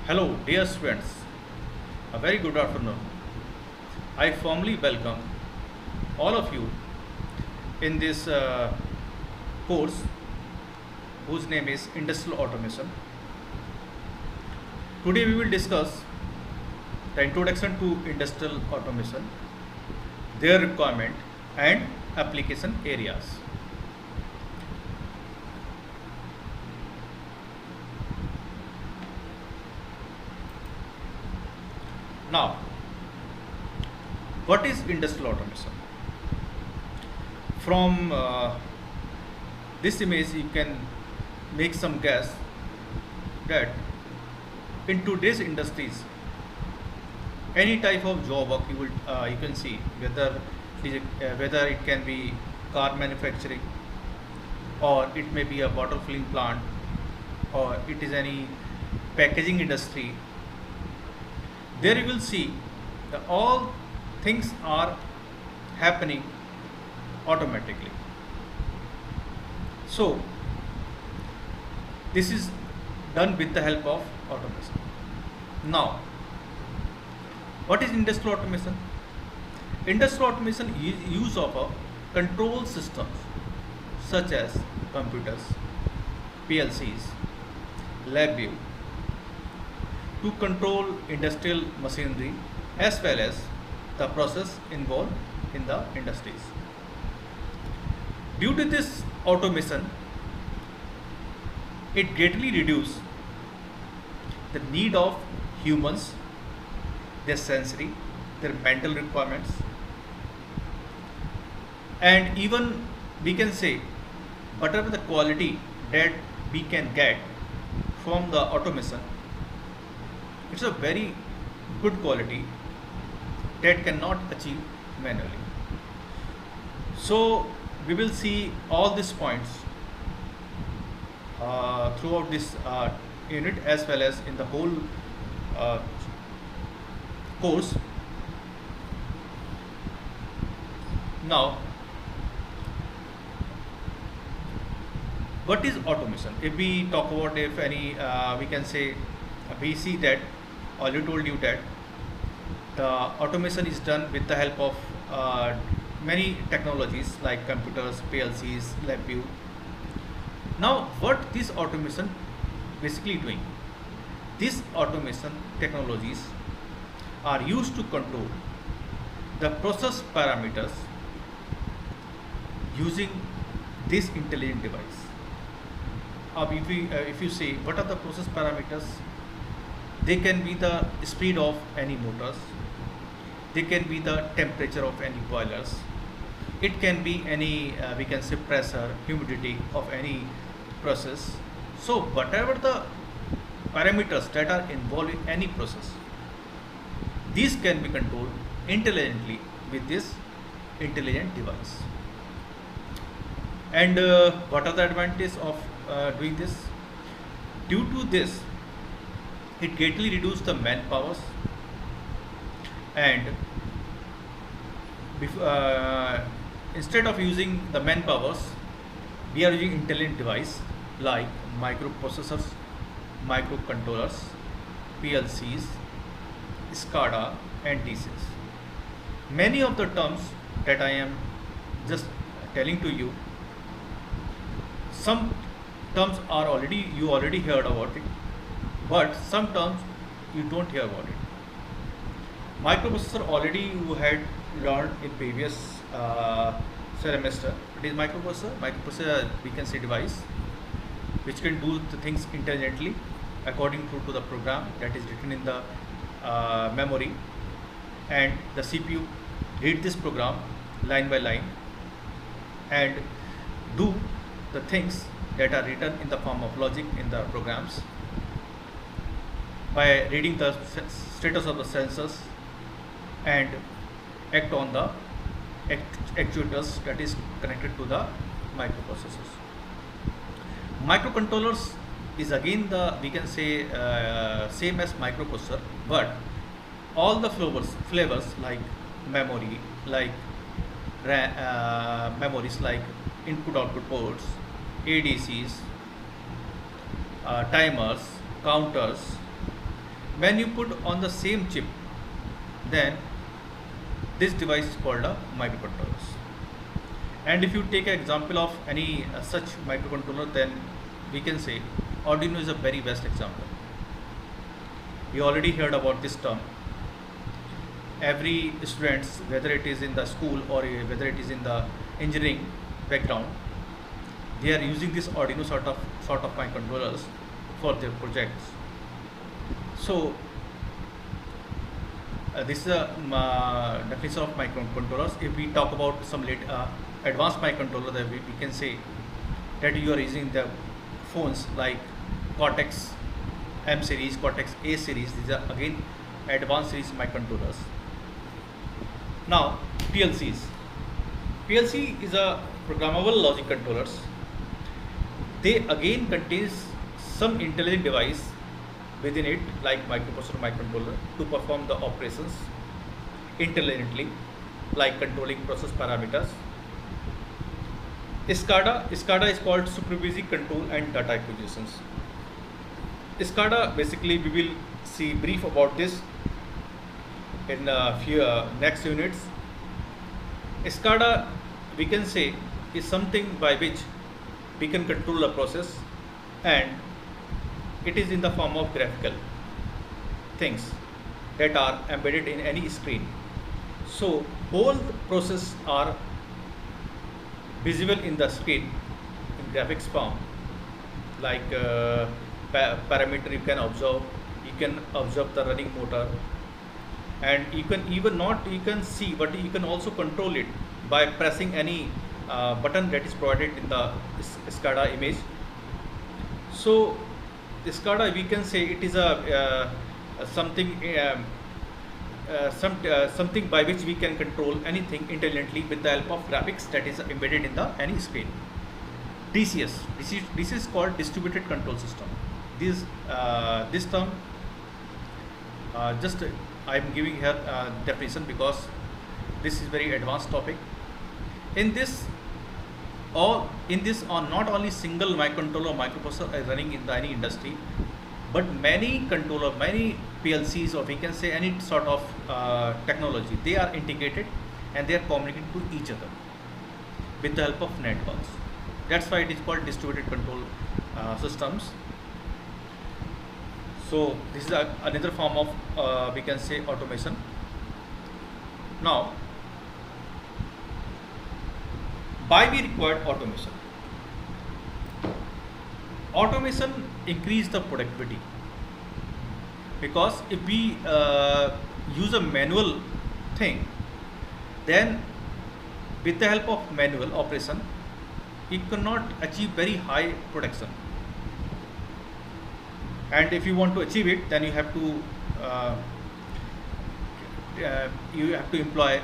Hello, dear students. A very good afternoon. I formally welcome all of you in this course whose name is Industrial Automation. Today we will discuss the introduction to industrial automation, their requirement and application areas. Now, what is industrial automation? From this image, you can make some guess that in today's industries, any type of job work you can see whether it can be car manufacturing, or it may be a bottle filling plant, or it is any packaging industry. There you will see that all things are happening automatically. So this is done with the help of automation. Now, what is industrial automation? Industrial automation is use of a control systems such as computers, PLCs, LabVIEW to control industrial machinery as well as the process involved in the industries. Due to this automation, it greatly reduces the need of humans, their sensory, their mental requirements, and even we can say whatever the quality that we can get from the automation, it's a very good quality that cannot achieve manually. So we will see all these points throughout this unit as well as in the whole uh, course. Now, what is automation? If we talk about, if any we can say, we see that already told you that the automation is done with the help of many technologies like computers, PLCs, LabVIEW. Now, what this automation basically doing? These automation technologies are used to control the process parameters using this intelligent device. If you say what are the process parameters, they can be the speed of any motors, they can be the temperature of any boilers, it can be any we can say pressure, humidity of any process. So whatever the parameters that are involved in any process, these can be controlled intelligently with this intelligent device. And what are the advantages of doing this? Due to this, it greatly reduces the manpowers, and instead of using the manpowers, we are using intelligent device like microprocessors, microcontrollers, PLCs, SCADA, and DCs. Many of the terms that I am just telling to you, some terms are you already heard about it, but some terms you don't hear about it. Microprocessor already you had learned in previous semester. It is microprocessor. Microprocessor, we can say, device which can do the things intelligently according to the program that is written in the memory, and the CPU read this program line by line and do the things that are written in the form of logic in the programs by reading the status of the sensors and act on the actuators that is connected to the microprocessors. Microcontrollers is again the we can say same as microprocessor, but all the flavors like memory, like memories like input output ports, ADCs, timers, counters, When you put on the same chip, then this device is called a microcontrollers. And if you take an example of any such microcontroller, then we can say Arduino is a very best example. We already heard about this term. Every students, whether it is in the school or whether it is in the engineering background, they are using this Arduino sort of microcontrollers for their projects. So this is a definition of microcontrollers. If we talk about some advanced microcontroller, that we can say that you are using the phones like Cortex M series, Cortex A series. These are again advanced series microcontrollers. Now PLCs. PLC is a programmable logic controllers. They again contains some intelligent device within it, like microprocessor, microcontroller, to perform the operations intelligently, like controlling process parameters. SCADA is called supervisory control and data acquisitions. SCADA, basically we will see brief about this in a few next units. SCADA, we can say, is something by which we can control the process, and it is in the form of graphical things that are embedded in any screen. So whole process are visible in the screen in graphics form, like parameter you can observe. You can observe the running motor, and you can even not you can see, but you can also control it by pressing any button that is provided in the SCADA image. So SCADA, we can say it is a something something by which we can control anything intelligently with the help of graphics that is embedded in the any screen. DCS. This is called distributed control system. This term, just I am giving here definition because this is very advanced topic. In this are not only single microcontroller or microprocessor are running in any industry, but many controller, many PLCs, or we can say any sort of technology, they are integrated and they are communicating to each other with the help of networks. That's why it is called distributed control systems. So this is another form of we can say automation. Now, why we required automation? Automation increase the productivity, because if we use a manual thing, then with the help of manual operation, it cannot achieve very high production. And if you want to achieve it, then you have to employ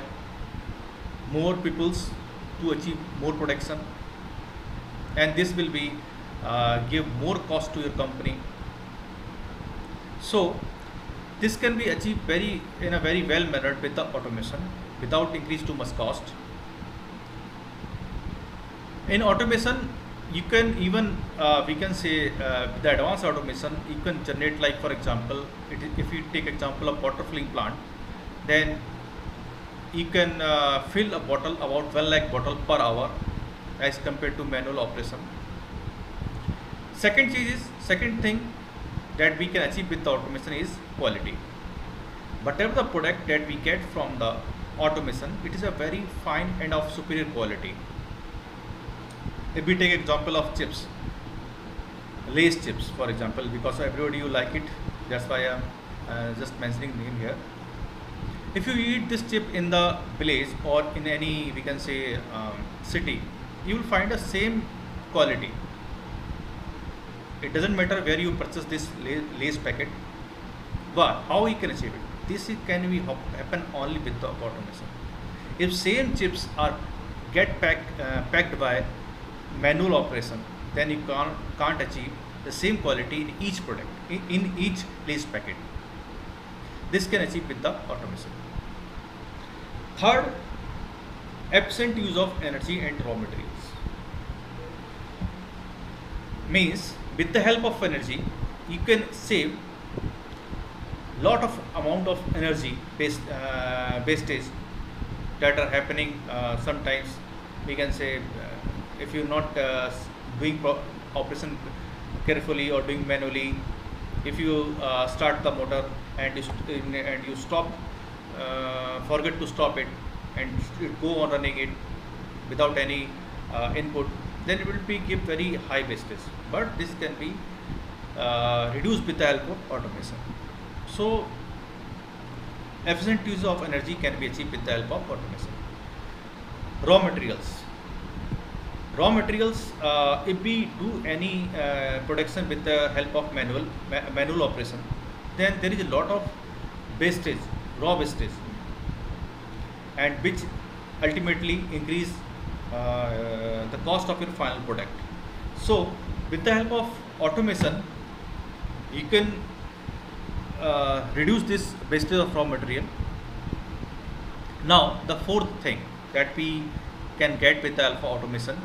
more peoples to achieve more production, and this will be give more cost to your company. So this can be achieved in a very well mannered with the automation without increase too much cost. In automation, you can even we can say the advanced automation, you can generate, like for example, if you take example of water filling plant, then you can fill a bottle about 12 lakh bottle per hour as compared to manual operation. Second thing that we can achieve with the automation is quality. Whatever the product that we get from the automation, it is a very fine and of superior quality. If we take example of chips, Lay's chips for example, because everybody you like it, that's why I'm just mentioning name here. If you eat this chip in the village or in any, we can say, city, you will find the same quality. It doesn't matter where you purchase this Lay's packet, but how you can achieve it? This can be happen only with the automation. If same chips are get packed by manual operation, then you can't achieve the same quality in each product, in each Lay's packet. This can achieve with the automation. Third, absent use of energy and raw materials. Means with the help of energy, you can save lot of amount of energy wastage that are happening sometimes. We can say if you're not doing operation carefully or doing manually, if you start the motor and and you stop, forget to stop it, and go on running it without any input, then it will be give very high wastage. But this can be reduced with the help of automation. So efficient use of energy can be achieved with the help of automation. Raw materials. Raw materials, if we do any production with the help of manual operation, then there is a lot of wastage, raw wastage, and which ultimately increase the cost of your final product. So with the help of automation, you can reduce this wastage of raw material. Now the fourth thing that we can get with the help of automation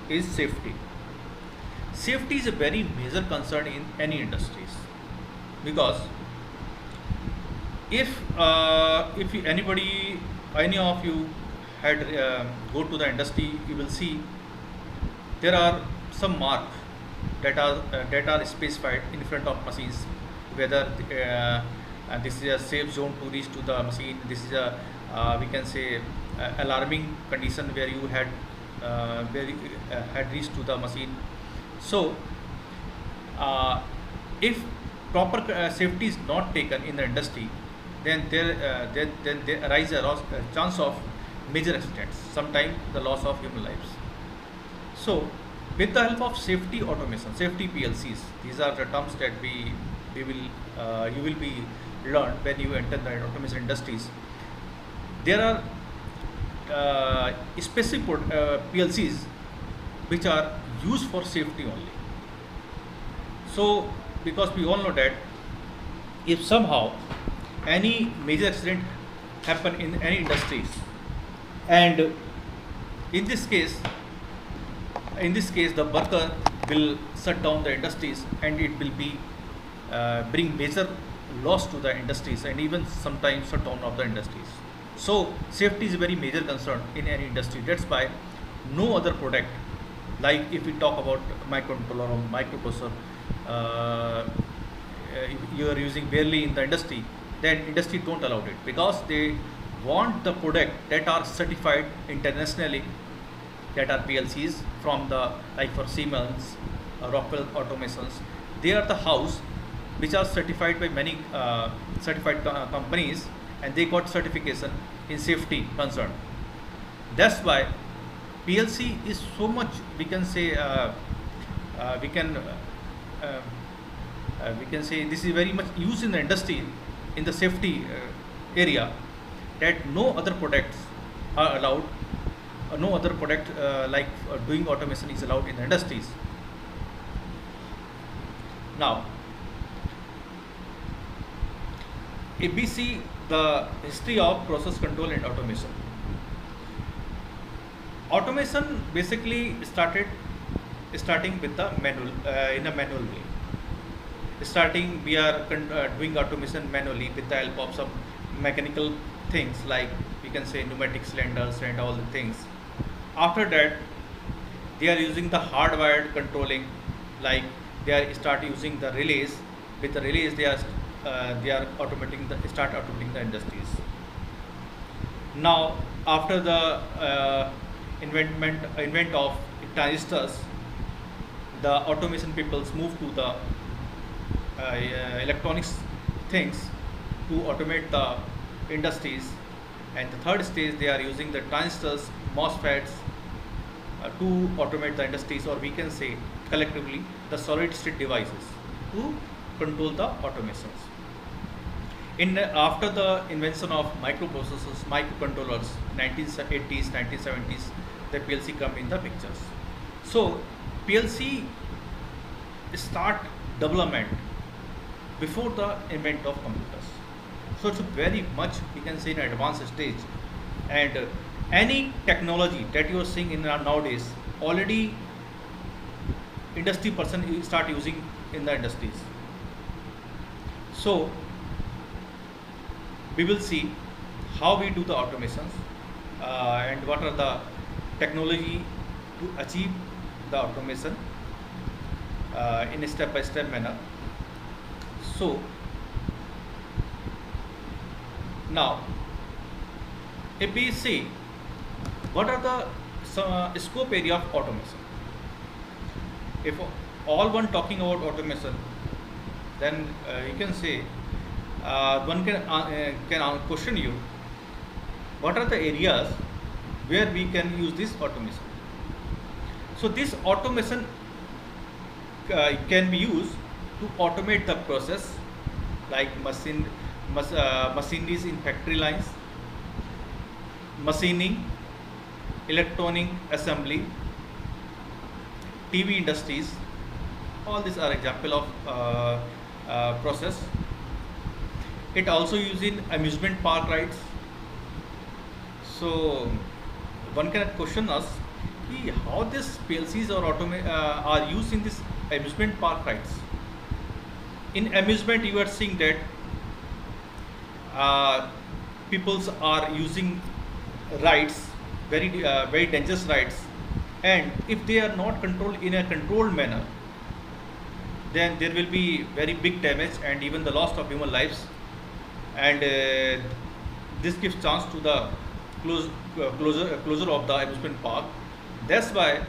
is safety. Safety is a very major concern in any industries, because if any of you had go to the industry, you will see there are some marks that are specified in front of machines, whether this is a safe zone to reach to the machine. This is a we can say alarming condition where you had had reached to the machine. So if proper safety is not taken in the industry, then there arise a chance of major accidents, sometimes the loss of human lives. So with the help of safety automation, safety PLCs, these are the terms that we will you will be learned when you enter the automation industries. There are specific PLCs which are used for safety only. So because we all know that if somehow any major accident happen in any industries, and in this case the worker will shut down the industries, and it will be bring major loss to the industries, and even sometimes shut down of the industries. So safety is a very major concern in any industry. That's why no other product, like if we talk about microcontroller or microprocessor, you are using barely in the industry, then industry don't allow it, because they want the product that are certified internationally, that are PLCs from the, like for Siemens, Rockwell Automations. They are the house which are certified by many certified companies, and they got certification in safety concern. That's why PLC is so much, we can say we can say this is very much used in the industry in the safety area, that no other products are allowed, no other product like doing automation is allowed in the industries. Now if we see the history of process control and automation, automation basically starting with the manual in a manual way. Starting, we are doing automation manually with the help of some mechanical things, like we can say pneumatic cylinders and all the things. After that, they are using the hardwired controlling, like they are start using the relays. With the relays, they are automating start automating the industries. Now after the invent of transistors, the automation peoples move to the electronics things to automate the industries. And the third stage, they are using the transistors, MOSFETs to automate the industries, or we can say collectively the solid state devices to control the automations. After the invention of microprocessors, microcontrollers, 1980s, 1970s, the PLC come in the pictures. So PLC start development before the invent of computers. So it's a very much, we can say, in advanced stage. And any technology that you are seeing in nowadays, already industry person start using in the industries. So we will see how we do the automations and what are the technology to achieve the automation in a step-by-step manner. So now, if we see what are the scope area of automation, if all one talking about automation, then you can say one can question you what are the areas where we can use this automation. So this automation can be used to automate the process like machineries in factory lines, machining, electronic assembly, TV industries. All these are example of process. It also used in amusement park rides. So one can question us how these PLCs are used in this amusement park rides. In amusement, you are seeing that peoples are using rides, very dangerous rides, and if they are not controlled in a controlled manner, then there will be very big damage and even the loss of human lives. And this gives chance to the closure of the amusement park. That's why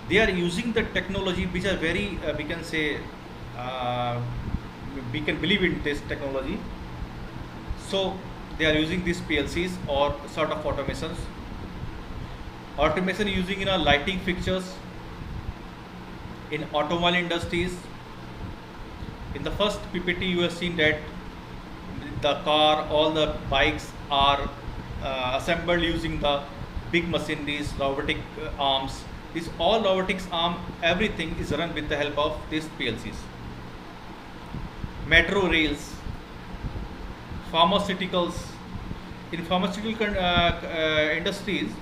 they are using the technology which are very we can say we can believe in this technology. So they are using these PLCs or sort of automations. Automation using in lighting fixtures in automobile industries. In the first PPT you have seen that the car, all the bikes are assembled using the big machineries, robotic arms. These all robotics arm, everything is run with the help of these PLCs. Metro rails, pharmaceuticals. In pharmaceutical industries,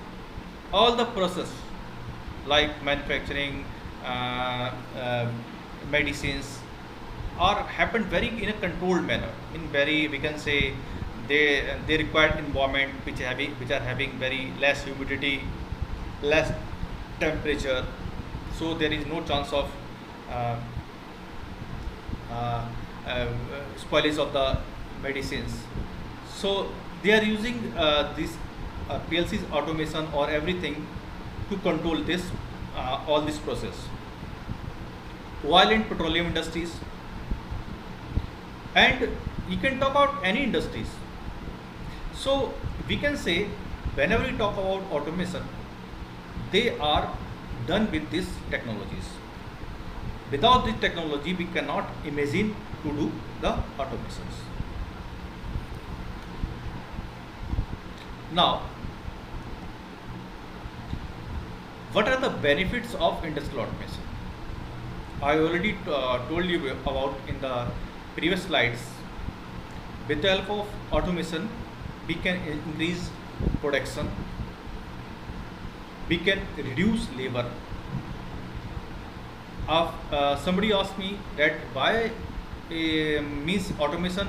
all the process like manufacturing medicines are happened very in a controlled manner. In very we can say they require environment which are having very less humidity, less temperature, so there is no chance of spoilage of the medicines. So they are using this PLC's automation or everything to control this all this process. Oil and petroleum industries, and you can talk about any industries. So we can say whenever we talk about automation, they are done with these technologies. Without this technology, we cannot imagine to do the automations. Now, what are the benefits of industrial automation? I already told you about in the previous slides. With the help of automation, we can increase production, we can reduce labor. Somebody asked me that why means automation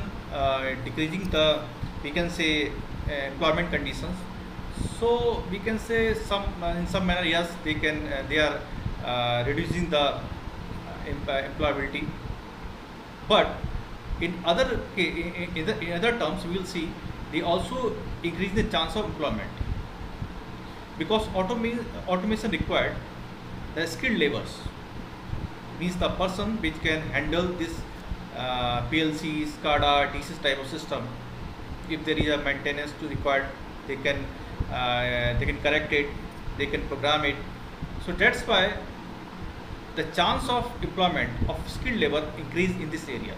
decreasing the we can say employment conditions. So we can say in some manner yes they are reducing the employability, but in other terms we will see they also increase the chance of employment, because automation required the skilled labors, means the person which can handle this PLC, SCADA, DCS type of system. If there is a maintenance to required, they can correct it, they can program it. So that's why the chance of employment of skilled labor increase in these areas.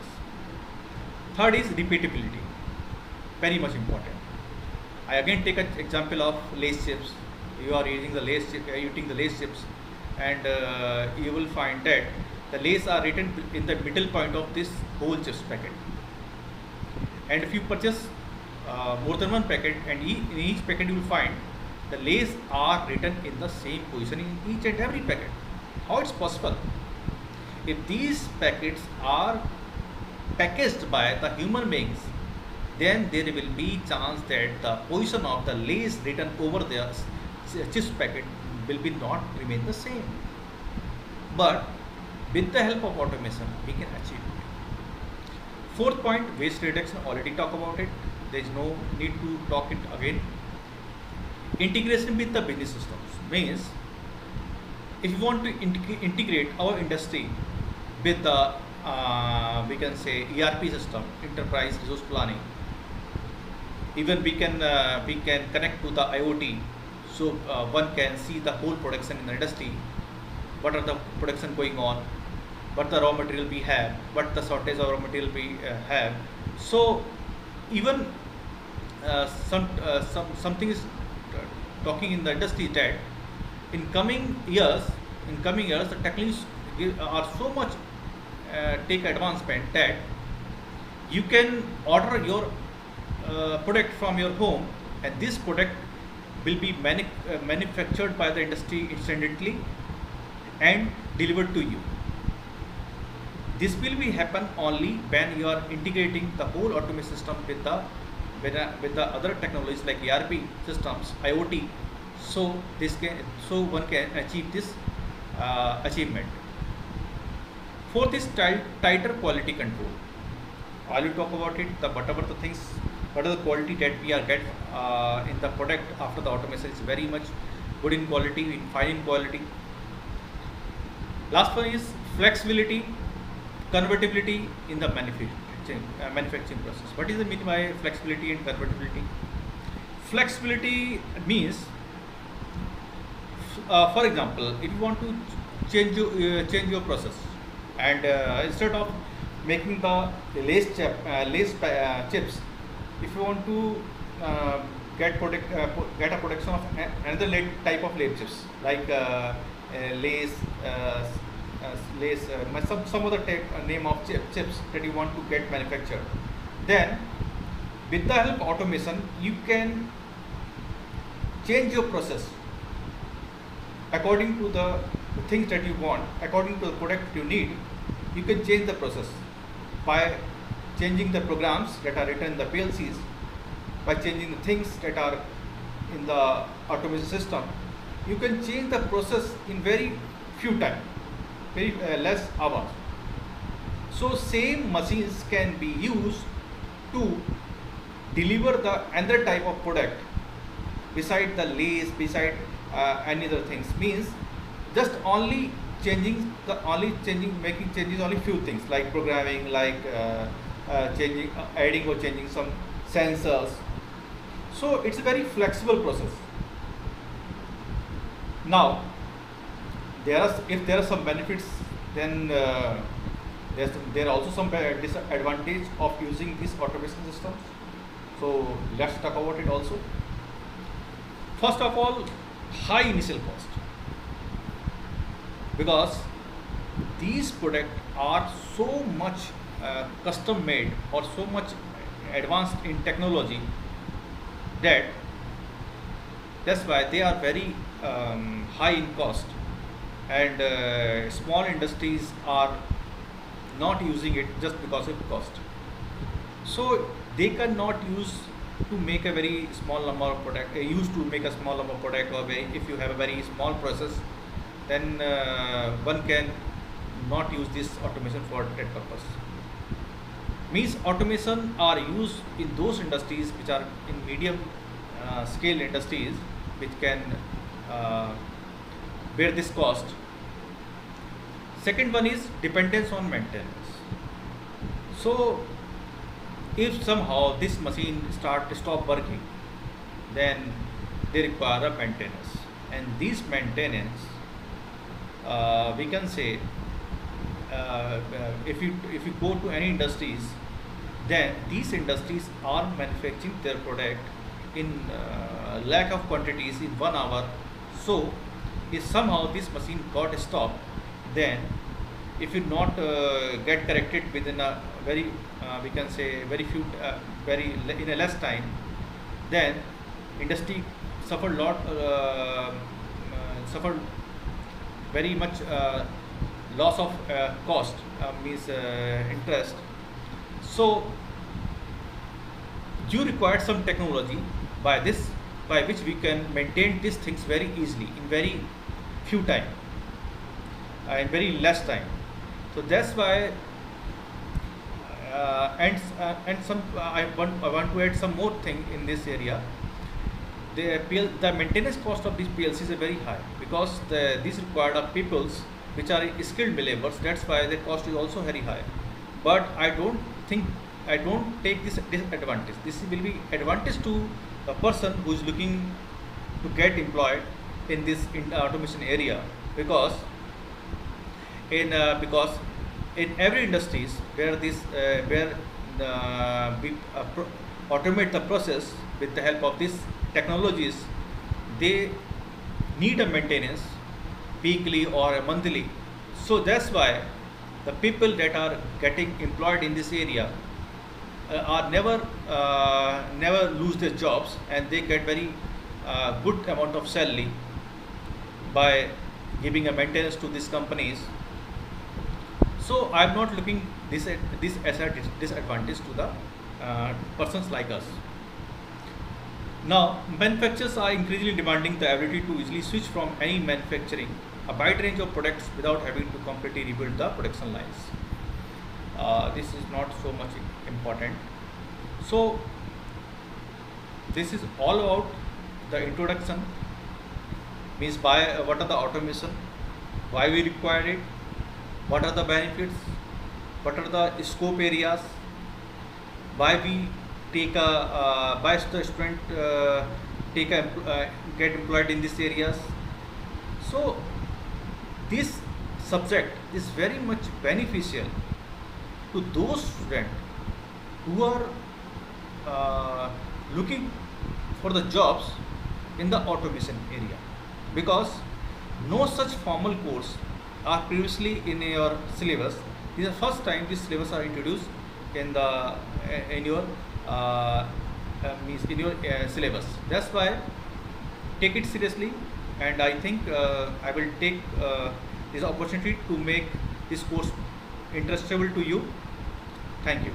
Third is repeatability, very much important. I again take an example of lace chips. You are using the lace chip, eating the lace chips, and you will find that the lace are written in the middle point of this whole chips packet. And if you purchase more than one packet, and in each packet you will find the lace are written in the same position in each and every packet. How it's possible? If these packets are packaged by the human beings, then there will be chance that the position of the lace written over the chips packet will be not remain the same. But with the help of automation, we can achieve it. Fourth point, waste reduction. Already talk about it. There is no need to talk it again. Integration with the business systems means if you want to integrate our industry with the we can say ERP system, enterprise resource planning. Even we can connect to the IoT, so one can see the whole production in the industry. What are the production going on? What the raw material we have? What the shortage of raw material we have? So even something is talking in the industry that in coming years, the technologies are so much take advancement that you can order your product from your home, and this product will be manufactured by the industry instantly and delivered to you. This will be happen only when you are integrating the whole automation system with the other technologies like ERP systems, IoT. So one can achieve this achievement. Fourth is tighter quality control. I will talk about it. What are the quality that we are get in the product after the automation is very much good in quality, fine in quality. Last one is flexibility, convertibility in the manufacturing process. What is the meaning by flexibility and convertibility? Flexibility means, for example, if you want to change your process, and instead of making the chips, if you want to get a production of another type of lace chips like lace some other type name of chips that you want to get manufactured, then with the help of automation you can change your process according to the things that you want, according to the product you need. You can change the process by changing the programs that are written in the PLCs, by changing the things that are in the automation system. You can change the process in very few time, very less hours. So same machines can be used to deliver the another type of product beside the lace, beside any other things. Means just only making changes only few things like programming, like adding or changing some sensors. So it's a very flexible process. Now if there are some benefits, then there are also some disadvantage of using these automation systems. So let's talk about it also. First of all, high initial cost, because these products are so much custom made or so much advanced in technology that that's why they are very high in cost, and small industries are not using it just because of cost. So they cannot use to make a very small number of product, used to make a small number of product, or if you have a very small process, then one can not use this automation for that purpose. Means automation are used in those industries which are in medium scale industries, which can bear this cost. Second one is dependence on maintenance. So if somehow this machine stop working, then they require a maintenance, and this maintenance we can say if you go to any industries, then these industries are manufacturing their product in lack of quantities in 1 hour. So if somehow this machine got stopped, then if you not get corrected within a very we can say very few in a less time, then industry suffered suffered very much loss of cost, means interest. So you require some technology by this, by which we can maintain these things very easily in very few time, in very less time. So that's why, and some I want to add some more thing in this area. The maintenance cost of these PLCs is very high, because these required are peoples which are skilled laborers. That's why the cost is also very high. But I don't take this disadvantage. This will be advantage to a person who is looking to get employed in this automation area, because because in every industries where we automate the process with the help of these technologies, they need a maintenance weekly or a monthly. So that's why the people that are getting employed in this area are never lose their jobs, and they get very good amount of salary by giving a maintenance to these companies. So I'm not looking this as a disadvantage to the persons like us. Now, manufacturers are increasingly demanding the ability to easily switch from any manufacturing a wide range of products without having to completely rebuild the production lines. This is not so much important. So, this is all about the introduction, means by what are the automation, why we require it, what are the benefits, what are the scope areas, why we take a why the student take a get employed in these areas. So this subject is very much beneficial to those students who are looking for the jobs in the automation area, because no such formal course are previously in your syllabus. This is the first time these syllabus are introduced in the in your means in your syllabus. That's why take it seriously, and I think I will take this opportunity to make this course interestable to you. Thank you.